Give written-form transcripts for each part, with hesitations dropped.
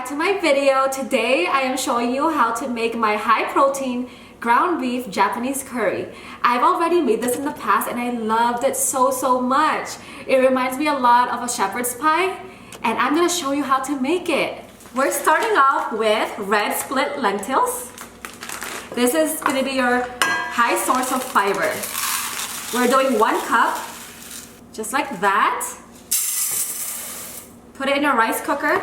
to my video. Today I am showing you how to make my high protein ground beef Japanese curry. I've already made this in the past and I loved it so much. It reminds me a lot of a shepherd's pie and I'm going to show you how to make it. We're starting off with red split lentils. This is going to be your high source of fiber. We're doing 1 cup, just like that. Put it in your rice cooker.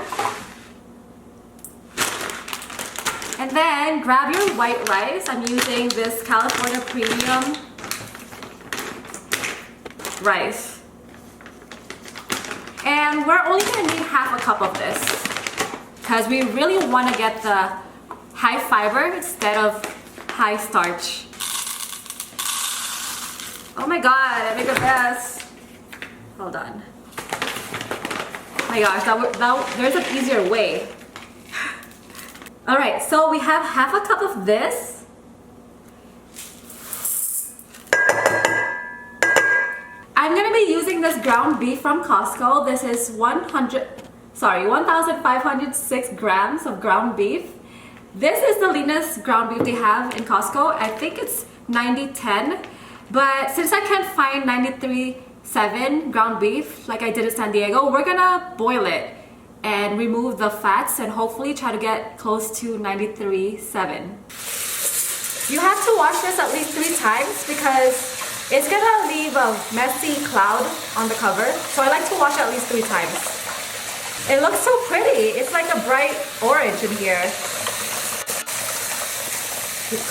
And then grab your white rice. I'm using this California Premium rice. And we're only going to need half a cup of this because we really want to get the high fiber instead of high starch. Oh my god, I make a mess. Hold on. Oh my gosh, there's an easier way. Alright, so we have half a cup of this. I'm going to be using this ground beef from Costco. This is 1,506 grams of ground beef. This is the leanest ground beef they have in Costco. I think it's 90-10, but since I can't find 93-7 ground beef like I did in San Diego, we're gonna boil it and remove the fats and hopefully try to get close to 93-7. You have to wash this at least 3 times because it's gonna leave a messy cloud on the cover. So I like to wash at least 3 times. It looks so pretty. It's like a bright orange in here.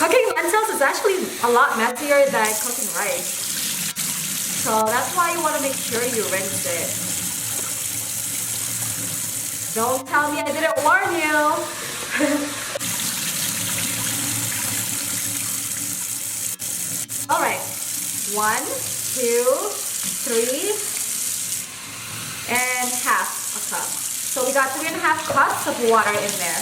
Cooking lentils is actually a lot messier than cooking rice. So that's why you want to make sure you rinse it. Don't tell me I didn't warn you. Alright. 1, 2, 3, and half a cup. So we got 3.5 cups of water in there.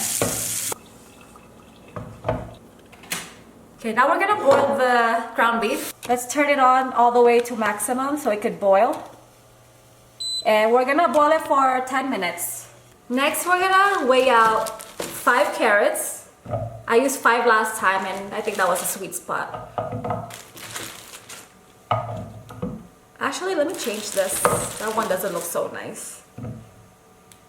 Okay, now we're gonna boil the ground beef. Let's turn it on all the way to maximum so it could boil. And we're gonna boil it for 10 minutes. Next, we're gonna weigh out 5 carrots. I used 5 last time and I think that was a sweet spot. Actually, let me change this. That one doesn't look so nice.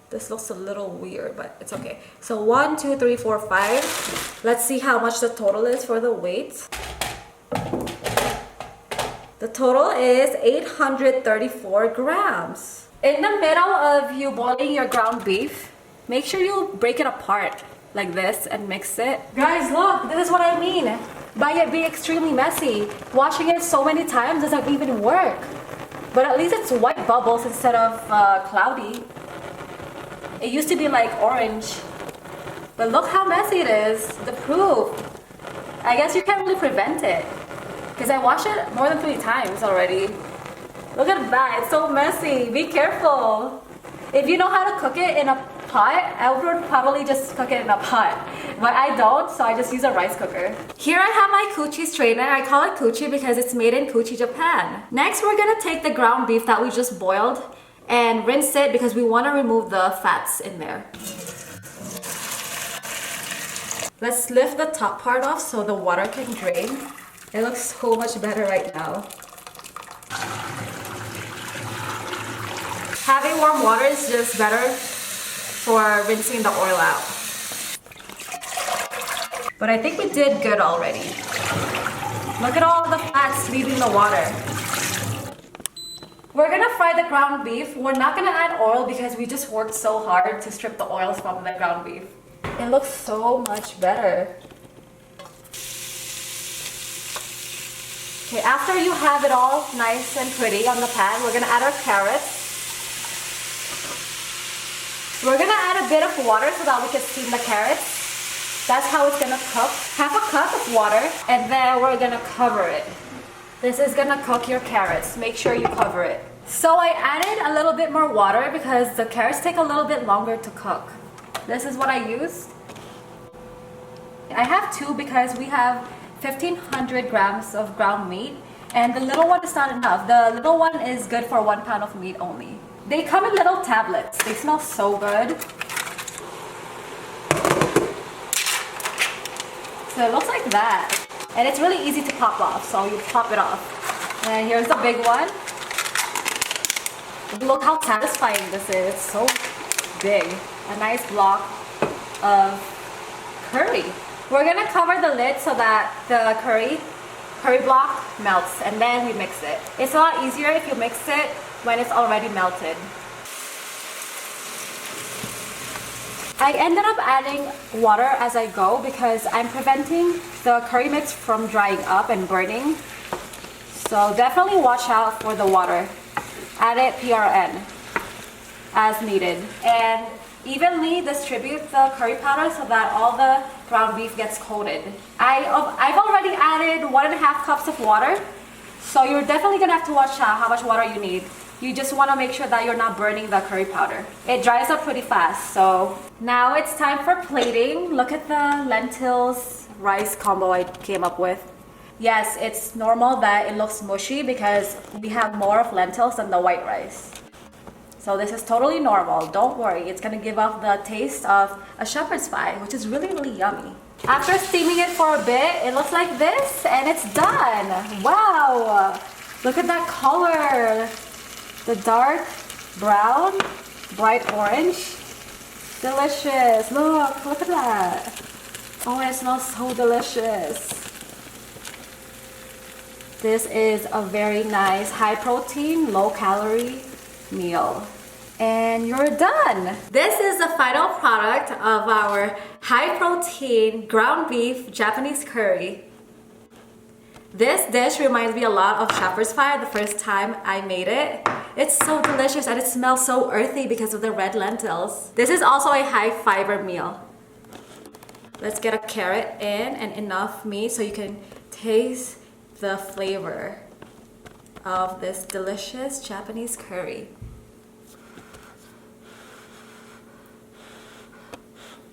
This looks a little weird, but it's okay. So 1, 2, 3, 4, 5. Let's see how much the total is for the weight. The total is 834 grams. In the middle of you boiling your ground beef, make sure you break it apart like this and mix it. Guys, look, this is what I mean by it being extremely messy. Washing it so many times doesn't even work. But at least it's white bubbles instead of cloudy. It used to be like orange. But look how messy it is. The proof. I guess you can't really prevent it. Because I washed it more than 3 times already. Look at that. It's so messy. Be careful. If you know how to cook it in a pot, I would probably just cook it in a pot. But I don't, so I just use a rice cooker. Here I have my Kuchi strainer. I call it Kuchi because it's made in Kuchi, Japan. Next, we're going to take the ground beef that we just boiled and rinse it because we want to remove the fats in there. Let's lift the top part off so the water can drain. It looks so much better right now. Having warm water is just better for rinsing the oil out. But I think we did good already. Look at all the fats leaving the water. We're gonna fry the ground beef. We're not gonna add oil because we just worked so hard to strip the oils from the ground beef. It looks so much better. Okay, after you have it all nice and pretty on the pan, we're gonna add our carrots. We're gonna add a bit of water so that we can steam the carrots. That's how it's gonna cook. Half a cup of water, and then we're gonna cover it. This is gonna cook your carrots. Make sure you cover it. So I added a little bit more water because the carrots take a little bit longer to cook. This is what I used. I have 2 because we have 1,500 grams of ground meat, and the little one is not enough. The little one is good for 1 pound of meat only. They come in little tablets. They smell so good. So it looks like that. And it's really easy to pop off, so you pop it off. And here's the big one. Look how satisfying this is. It's so big. A nice block of curry. We're gonna cover the lid so that the curry block melts, and then we mix it. It's a lot easier if you mix it when it's already melted. I ended up adding water as I go because I'm preventing the curry mix from drying up and burning. So definitely watch out for the water. Add it PRN as needed. And evenly distribute the curry powder so that all the ground beef gets coated. I've already added 1.5 cups of water. So you're definitely gonna have to watch out how much water you need. You just want to make sure that you're not burning the curry powder. It dries up pretty fast. So now it's time for plating. Look at the lentils rice combo I came up with. Yes, it's normal that it looks mushy because we have more of lentils than the white rice. So this is totally normal. Don't worry, it's gonna give off the taste of a shepherd's pie, which is really, really yummy. After steaming it for a bit, it looks like this and it's done. Wow, look at that color. The dark brown, bright orange. Delicious. Look at that. Oh, it smells so delicious. This is a very nice, high protein, low calorie meal. And you're done. This is the final product of our high protein ground beef Japanese curry. This dish reminds me a lot of shepherd's pie the first time I made it. It's so delicious and it smells so earthy because of the red lentils. This is also a high fiber meal. Let's get a carrot in and enough meat so you can taste the flavor of this delicious Japanese curry.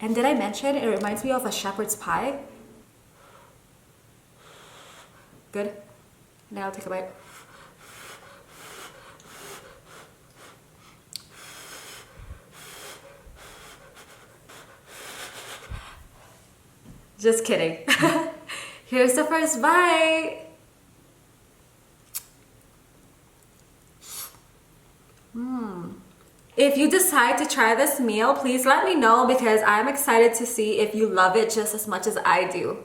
And did I mention it reminds me of a shepherd's pie? Good. Now I'll take a bite. Just kidding. Here's the first bite. If you decide to try this meal, please let me know because I'm excited to see if you love it just as much as I do.